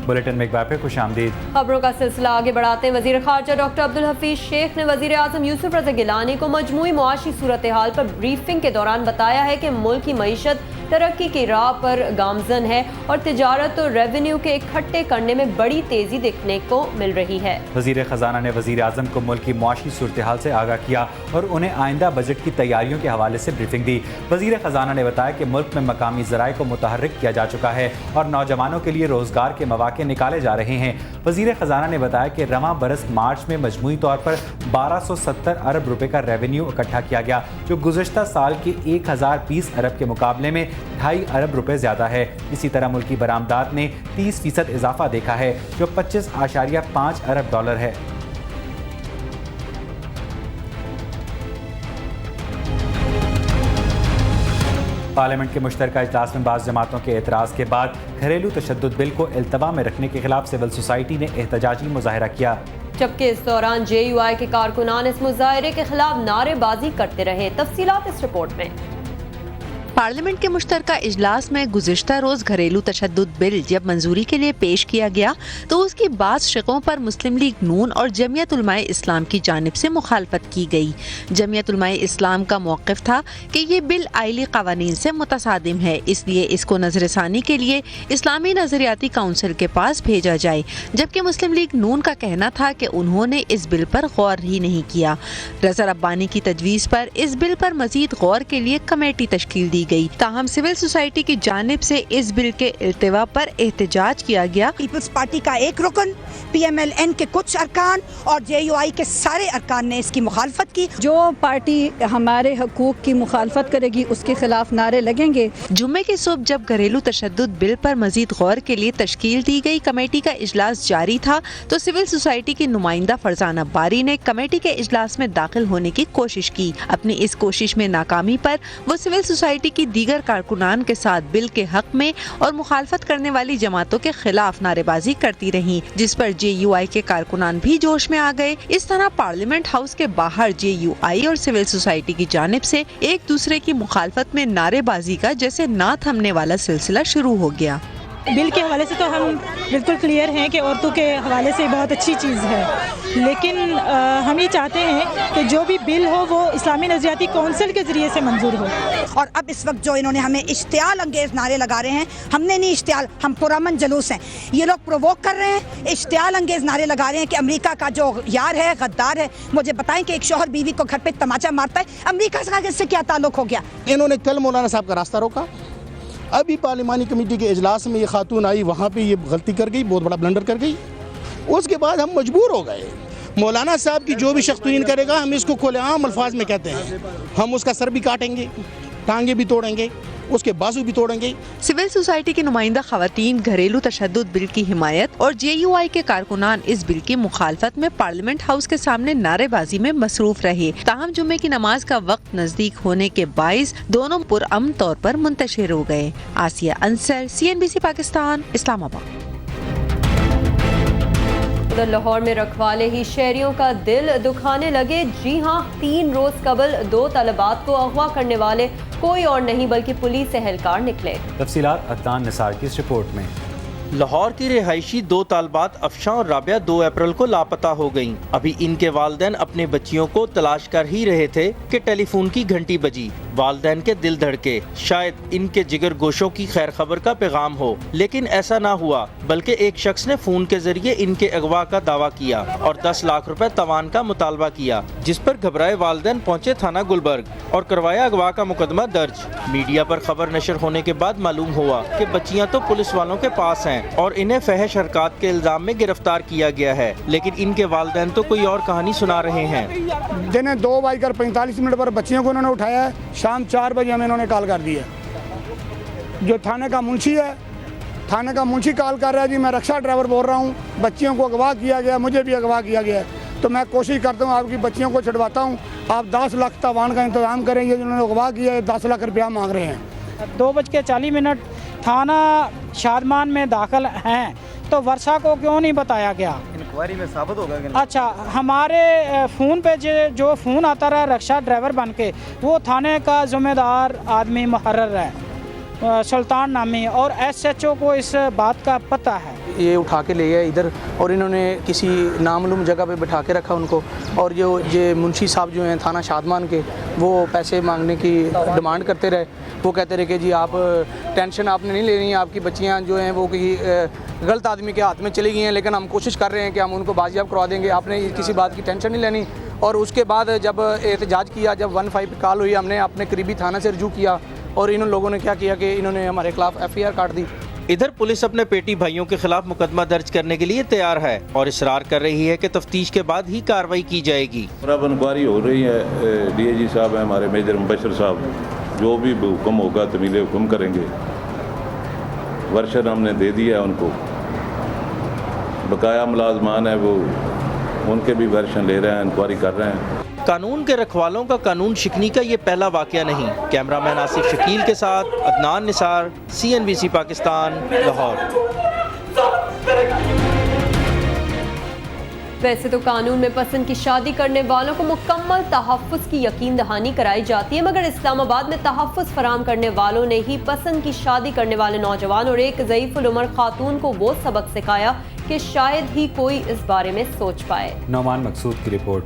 Bulletin में एक बार फिर खुशामदीद। खबरों का सिलसिला आगे बढ़ाते हैं। वज़ीर ख़ारजा डॉक्टर अब्दुल हफीज शेख ने वज़ीर आज़म यूसुफ रज़ा गिलानी को मजमूई मुआशी सूरत हाल पर ब्रीफिंग के दौरान बताया है कि मुल्क की मईशत तरक्की की राह पर गामजन है और तिजारत और रेवेन्यू के इकट्ठे करने में बड़ी तेज़ी देखने को मिल रही है। वज़ीर ख़जाना ने वज़ीर आज़म को मुल्क की मुआशी सूरत हाल से आगाह किया और उन्हें आइंदा बजट की तैयारियों के हवाले से ब्रीफिंग दी। वज़ीर ख़जाना ने बताया कि मुल्क में मकामी ज़राए को मुतहर्रिक किया जा चुका है और नौजवानों के लिए रोज़गार के मौक़े निकाले जा रहे हैं। वज़ीर ख़जाना ने बताया कि रवां बरस मार्च में मजमूई तौर पर 1270 अरब रुपए का रेवेन्यू इकट्ठा किया गया, जो गुज़श्ता साल के 1020 अरब के मुकाबले में 2.5 अरब रुपए ज़्यादा है। इसी तरह मुल्की बरामदात ने 30% इजाफा देखा है, जो 25.5 अरब डॉलर है। पार्लियामेंट के मुश्तरका इजलास में बाज़ जमातों के एतराज़ के बाद घरेलू तशद्दुद बिल को इल्तवा में रखने के खिलाफ सिविल सोसाइटी ने एहतजाजी मुजाहरा किया, जबकि इस दौरान JUI के कारकुनान इस मुजाहरे के खिलाफ नारेबाजी करते रहे। तफसीलात इस रिपोर्ट में। पार्लियामेंट के मुश्तरका इजलास में गुज़िश्ता रोज़ घरेलू तशद्दुद बिल जब मंजूरी के लिए पेश किया गया तो उसकी बाज़ शिकों पर मुस्लिम लीग नून और जमियत उलमाए इस्लाम की जानिब से मुखालफत की गई। जमियत उलमाए इस्लाम का मौक़िफ़ था कि ये बिल आइली क़वानीन से मुतसादिम है, इसलिए इसको नज़रसानी के लिए इस्लामी नज़रियाती काउंसिल के पास भेजा जाए, जबकि मुस्लिम लीग नून का कहना था कि उन्होंने इस बिल पर गौर ही नहीं किया। रज़ा रब्बानी की तजवीज़ पर इस बिल पर मज़ीद गौर के लिए कमेटी तश्कील दी गई। ताहम सिविल सोसाइटी की जानिब से इस बिल के इल्तिवा पर एहतजाज किया गया। पीपल्स पार्टी का एक रुकन, PMLN के कुछ अरकान और JUI के सारे अरकान ने इसकी मुखालफत की। जो पार्टी हमारे हकूक की मुखालफत करेगी उसके खिलाफ नारे लगेंगे। जुम्मे की सुबह जब घरेलू तशद्दुद बिल पर मजीद गौर के लिए तश्कील दी गई कमेटी का इजलास जारी था तो सिविल सोसाइटी की नुमाइंदा फरजाना बारी ने कमेटी के इजलास में दाखिल होने की कोशिश की। अपनी इस कोशिश में नाकामी पर वो सिविल सोसाइटी की दीगर कारकुनान के साथ बिल के हक में और मुखालफत करने वाली जमातों के खिलाफ नारेबाजी करती रहीं, जिस पर JUI के कारकुनान भी जोश में आ गए। इस तरह पार्लियामेंट हाउस के बाहर JUI और सिविल सोसाइटी की जानिब से एक दूसरे की मुखालफत में नारेबाजी का जैसे ना थमने वाला सिलसिला शुरू हो गया। बिल के हवाले से तो हम बिल्कुल क्लियर हैं कि औरतों के हवाले से बहुत अच्छी चीज़ है, लेकिन हम ये चाहते हैं कि जो भी बिल हो वो इस्लामी नज़रियाती कौंसिल के ज़रिए से मंजूर हो। और अब इस वक्त जो इन्होंने हमें इश्तियाल अंगेज नारे लगा रहे हैं, हमने नहीं इश्तियाल, हम पुरअमन जुलूस हैं। ये लोग प्रोवोक कर रहे हैं, इश्तियाल अंगेज नारे लगा रहे हैं कि अमेरिका का जो यार है गद्दार है। मुझे बताएं कि एक शौहर बीवी को घर पे तमाचा मारता है, अमेरिका से क्या ताल्लुक हो गया? इन्होंने कल मौलाना साहब का रास्ता रोका, अभी पार्लिमानी कमेटी के इजलास में ये खातून आई, वहाँ पे ये गलती कर गई, बहुत बड़ा ब्लंडर कर गई। उसके बाद हम मजबूर हो गए, मौलाना साहब की जो भी शख्सियत करेगा हम इसको खुलेआम अल्फाज में कहते हैं, हम उसका सर भी काटेंगे, टांगे भी तोड़ेंगे, उसके बाजू भी तोड़ेंगे। सिविल सोसाइटी की नुमाइंदा खवातीन घरेलू तशद्दुद बिल की हिमायत और JUI के कारकुनान इस बिल की मुखालफत में पार्लियामेंट हाउस के सामने नारेबाजी में मसरूफ रहे। ताहम जुम्मे की नमाज का वक्त नजदीक होने के बाइस दोनों पुरअमन तौर पर मुंतशिर हो गए। आसिया अंसर, CNBC पाकिस्तान, इस्लामाबाद। उधर लाहौर में रखवाले ही शहरियों का दिल दुखाने लगे। जी हां, 3 रोज कबल 2 तलबात को अगवा करने वाले कोई और नहीं बल्कि पुलिस एहलकार निकले। तफसीलात अदनान निसार की इस रिपोर्ट में। लाहौर की रिहायशी 2 तालबात अफशा और राबिया 2 अप्रैल को लापता हो गयीं। अभी इनके वालिदैन अपने बच्चियों को तलाश कर ही रहे थे कि टेलीफोन की घंटी बजी। वालिदैन के दिल धड़के, शायद इनके जिगर गोशों की खैर खबर का पैगाम हो, लेकिन ऐसा ना हुआ, बल्कि एक शख्स ने फोन के जरिए इनके अगवा का दावा किया और 10 लाख रुपए तवान का मुतालबा किया, जिस पर घबराए वालिदैन पहुँचे थाना गुलबर्ग और करवाया अगवा का मुकदमा दर्ज। मीडिया पर खबर नशर होने के बाद मालूम हुआ कि बच्चियां तो पुलिस वालों के पास हैं और इन्हें फहश हरकत के इल्जाम में गिरफ्तार किया गया है, लेकिन इनके वालिदैन तो कोई और कहानी सुना रहे हैं। दिन 2:45 पर बच्चियों को उन्होंने उठाया है, शाम 4 बजे हमें इन्होंने कॉल कर दिया। जो थाने का मुंशी है, थाने का मुंशी कॉल कर रहा है, जी मैं रिक्शा ड्राइवर बोल रहा हूँ, बच्चियों को अगवा किया गया, मुझे भी अगवा किया गया है, तो मैं कोशिश करता हूँ आपकी बच्चियों को छुड़वाता हूँ, आप 10 लाख तवान का इंतजाम करेंगे। जिन्होंने अगवा किया है 10 लाख रुपया मांग रहे हैं। 2:40 थाना शादमान में दाखिल हैं, तो वर्षा को क्यों नहीं बताया गया? इंक्वायरी में साबित होगा कि अच्छा, हमारे फ़ोन पे जो फ़ोन आता रहा रिक्शा ड्राइवर बन के, वो थाने का ज़िम्मेदार आदमी मुहर्रर है, सुल्तान नामी, और SHO को इस बात का पता है। ये उठा के ले गए इधर और इन्होंने किसी नामालूम जगह पे बिठा के रखा उनको। और ये मुंशी साहब जो हैं थाना शादमान के, वो पैसे मांगने की डिमांड करते रहे। वो कहते रहे कि जी आप टेंशन आपने नहीं लेनी है, आपकी बच्चियाँ जो हैं वो किसी गलत आदमी के हाथ में चली गई हैं, लेकिन हम कोशिश कर रहे हैं कि हम उनको बाजियाब करवा देंगे, आपने किसी बात की टेंशन नहीं लेनी। और उसके बाद जब एहतजाज किया, जब 15 पे कॉल हुई, हमने अपने करीबी थाना से रजू किया और इन लोगों ने क्या किया कि इन्होंने हमारे खिलाफ FIR काट दी। इधर पुलिस अपने पेटी भाइयों के खिलाफ मुकदमा दर्ज करने के लिए तैयार है और इसरार कर रही है कि तफ्तीश के बाद ही कार्रवाई की जाएगी। अब इंक्वायरी हो रही है, DIG साहब हैं हमारे, मेजर मुबशर साहब, जो भी हुक्म होगा तमील हुक्म करेंगे। वर्शन हमने दे दिया उनको, बकाया मुलाजमान है वो उनके भी वर्शन ले रहे हैं, इंक्वायरी कर रहे हैं। कानून के रखवालों का कानून शिकनी का ये पहला वाकया नहीं। कैमरामैन आसिफ शकील के साथ अदनान निसार, CNBC पाकिस्तान, लाहौर। वैसे तो कानून में पसंद की शादी करने वालों को मुकम्मल तहफ़्फ़ुज़ की यकीन दहानी कराई जाती है, मगर इस्लामाबाद में तहफ़्फ़ुज़ फराम करने वालों ने ही पसंद की शादी करने वाले नौजवान और एक ज़ईफ़ुल उमर खातून को वो सबक सिखाया कि शायद ही कोई इस बारे में सोच पाए। नौमान मकसूद की रिपोर्ट।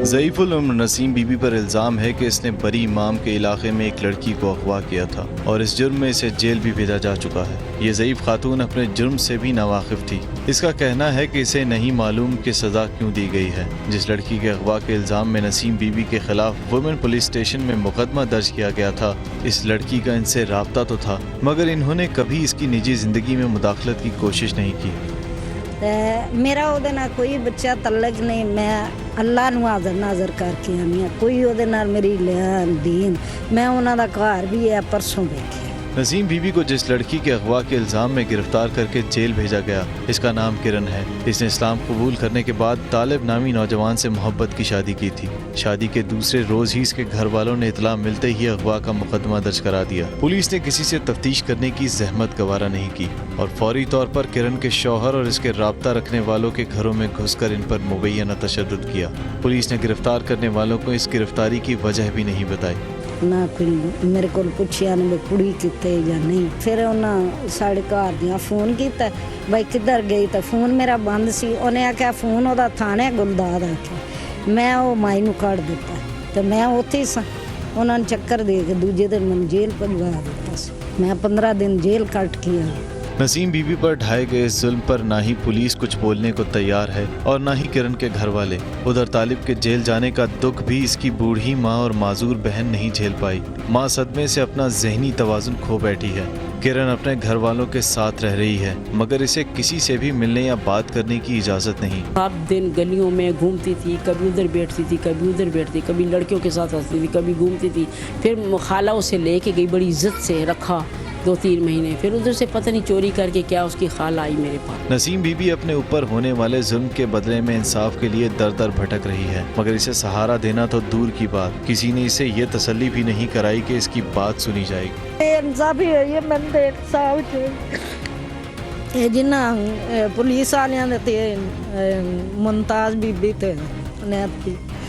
ज़ईफ़ुल उम्र नसीम बीबी पर इल्ज़ाम है कि इसने बरी इमाम के इलाके में एक लड़की को अगवा किया था और इस जुर्म में इसे जेल भी भेजा जा चुका है। ये ज़ईफ़ खातून अपने जुर्म से भी नावाकिफ़ थी। इसका कहना है कि इसे नहीं मालूम कि सज़ा क्यों दी गई है। जिस लड़की के अगवा के इल्ज़ाम में नसीम बीबी के खिलाफ वुमेन पुलिस स्टेशन में मुकदमा दर्ज किया गया था, इस लड़की का इनसे राब्ता तो था, मगर इन्होंने कभी इसकी निजी ज़िंदगी में मुदाखलत की कोशिश नहीं की। मेरा ਉਹਦੇ ਨਾਲ ਕੋਈ ਬੱਚਾ ਤਲਕ ਨਹੀਂ, ਮੈਂ ਅੱਲਾ ਨੂੰ ਹਾਜ਼ਰ ਨਾਜ਼ਰ ਕਰਕੇ ਆਨੀ ਆ, ਕੋਈ ਉਹਦੇ ਨਾਲ ਮੇਰੀ ਲੈਣ ਦੇਣ, ਮੈਂ ਉਹਨਾਂ ਦਾ ਘਰ ਵੀ ਹੈ ਪਰਸੋਂ ਵੇਖਿਆ। नसीम बीबी को जिस लड़की के अगवा के इल्ज़ाम में गिरफ्तार करके जेल भेजा गया, इसका नाम किरण है। इसने इस्लाम कबूल करने के बाद तालिब नामी नौजवान से मोहब्बत की शादी की थी। शादी के दूसरे रोज ही इसके घर वालों ने इतला मिलते ही अगवा का मुकदमा दर्ज करा दिया। पुलिस ने किसी से तफ्तीश करने की जहमत गवारा नहीं की और फौरी तौर पर किरण के शौहर और इसके राब्ता रखने वालों के घरों में घुसकर इन पर मुबैना तशद्दुद किया। पुलिस ने गिरफ्तार करने वालों को इस गिरफ्तारी की वजह भी नहीं बताई। ना कोई मेरे को पुछया ने कुड़ी किते या नहीं। फिर उन्हें साढ़े घर दियां फोन किया, भाई किधर गई, तो फोन मेरा बंद सी। उन्हें आख्या फोन ओदा थाने गुलदाद आख्या, मैं वो माई नूं कढ़ दिता, तो मैं उत्थे ही सा। उन्होंने चक्कर दे के दूजे दिन मैं जेल पजवा दिता सी। मैं 15 दिन जेल कट किया। नसीम बीबी पर ढाए गए जुल्म पर ना ही पुलिस कुछ बोलने को तैयार है और ना ही किरण के घर वाले। उधर तालिब के जेल जाने का दुख भी इसकी बूढ़ी माँ और माजूर बहन नहीं झेल पाई। माँ सदमे से अपना जहनी तवाजुन खो बैठी है। किरण अपने घर वालों के साथ रह रही है, मगर इसे किसी से भी मिलने या बात करने की इजाज़त नहीं। रात दिन गलियों में घूमती थी, कभी उधर बैठती थी, कभी उधर बैठती, कभी लड़कियों के साथ हंसती थी, कभी घूमती थी। फिर खाला उसे लेके गई, बड़ी इज्जत से रखा 2-3 महीने। फिर उधर से पता नहीं चोरी करके क्या उसकी खाला आई मेरे पास। नसीम बीबी अपने ऊपर होने वाले जुल्म के बदले में इंसाफ के लिए दर दर भटक रही है, मगर इसे सहारा देना तो दूर की बात, किसी ने इसे ये तसल्ली भी नहीं कराई कि इसकी बात सुनी जाएगी। पुलिस वाले मुमताज बीबी थे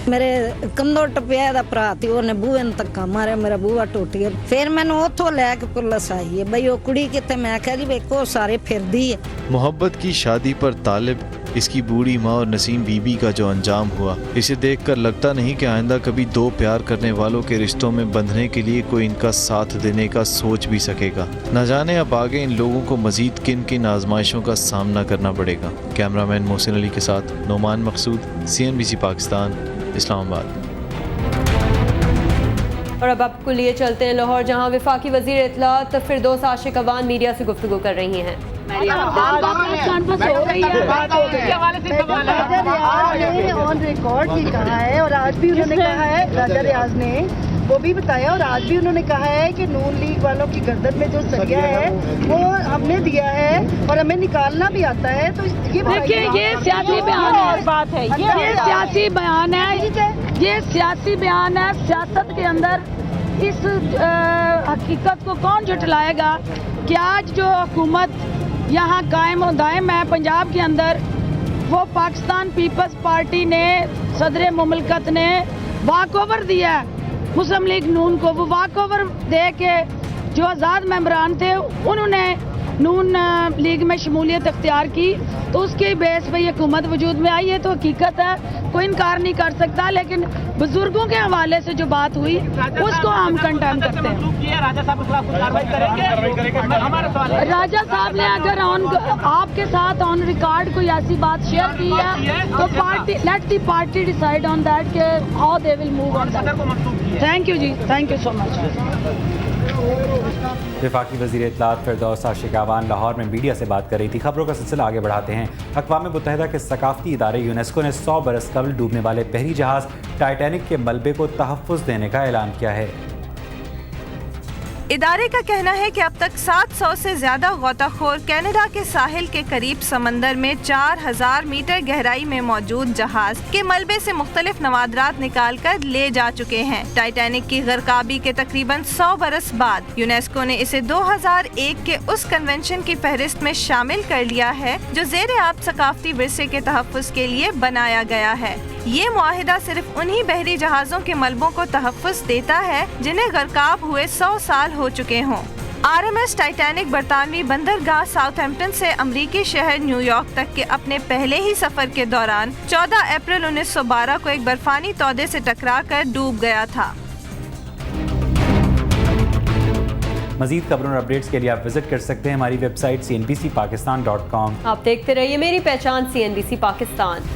मेरे कंधों टपिया दा भरा थी, उन्हें बूहे ने धक्का मारे, मेरा बूहा टुट गया। फिर मैंने उतो लैके पुलिस आई है, बई वो कुड़ी कितने, मैं कहा जी वेखो सारे फिरदी है। मोहब्बत की शादी पर तालिब, इसकी बूढ़ी माँ और नसीम बीबी का जो अंजाम हुआ, इसे देखकर लगता नहीं कि आइंदा कभी दो प्यार करने वालों के रिश्तों में बंधने के लिए कोई इनका साथ देने का सोच भी सकेगा। न जाने अब आगे इन लोगों को मजीद किन किन आजमाइशों का सामना करना पड़ेगा। कैमरामैन मोहसिन अली के साथ नौमान मकसूद, CNBC पाकिस्तान, इस्लामाबाद। और अब आपको लिए चलते हैं लाहौर, जहां वफाकी वजीर इत्तलात फिरदौस आशिक अवान मीडिया से गुफ्तगू कर रही हैं। ऑन रिकॉर्ड ही कहा है और आज भी उन्होंने कहा है, राजा रियाज ने वो भी बताया और आज भी उन्होंने कहा है कि नून लीग वालों की गर्दन में जो सरिया है वो हमने दिया है और हमें निकालना भी आता है, तो ये देखिए ये सियासी बयान है, बात है ये सियासी बयान है, ये सियासी बयान है। सियासत के अंदर इस हकीकत को कौन झुठलाएगा कि आज जो हुकूमत यहाँ कायम और दायम है पंजाब के अंदर, वो पाकिस्तान पीपल्स पार्टी ने, सदर मुमलकत ने वाक ओवर दिया है मुस्लिम लीग नून को। वो वाक ओवर दे के जो आज़ाद मेंबरान थे उन्होंने नून लीग में शमूलियत अख्तियार की, तो उसके बेस पे ये हुकूमत वजूद में आई है। तो हकीकत है, कोई इनकार नहीं कर सकता, लेकिन बुजुर्गों के हवाले से जो बात हुई उसको हम कंडेम करते हैं। राजा साहब के खिलाफ कार्रवाई करेंगे? राजा साहब ने अगर आपके साथ ऑन रिकॉर्ड कोई ऐसी बात शेयर की है तो party, let the party decide on that के how they will move on that. Thank you ji, thank you so much. वफाकी वज़ीर इत्तलात फिरदौस आशिक आवान लाहौर में मीडिया से बात कर रही थी। खबरों का सिलसिला आगे बढ़ाते हैं। अक़वाम मुत्तहिदा के सकाफ़ती इदारे यूनेस्को ने 100 बरस कबल डूबने वाले बहरी जहाज़ टाइटैनिक के मलबे को तहफ़्फ़ुज़ देने का ऐलान किया है। इदारे का कहना है कि अब तक 700 से ज्यादा गौताखोर कनाडा के साहिल के करीब समंदर में 4000 मीटर गहराई में मौजूद जहाज के मलबे से मुख्तलिफ नवादरात निकाल कर ले जा चुके हैं। टाइटैनिक की गरकाबी के तकरीबन 100 बरस बाद यूनेस्को ने इसे 2001 के उस कन्वेंशन की फहरिस्त में शामिल कर लिया है जो ज़ेरे आब सकाफती विरसे के तहफ़्फ़ुज़ के लिए बनाया गया है। ये मुआहिदा सिर्फ उन्हीं बहरी जहाज़ों के मलबों को तहफ़्फ़ुज़ देता है जिन्हें गरकाब हुए 100 साल हो चुके हों। RMS टाइटैनिक बरतानवी बंदरगाह साउथहैम्पटन से अमरीकी शहर न्यूयॉर्क तक के अपने पहले ही सफर के दौरान 14 अप्रैल 1912 को एक बर्फानी तौदे से टकराकर डूब गया था। मज़ीद खबरों और अपडेट्स के लिए आप विजिट कर सकते हैं हमारी वेबसाइट cnbcpakistan.com। आप देखते रहिए मेरी पहचान CNBC पाकिस्तान।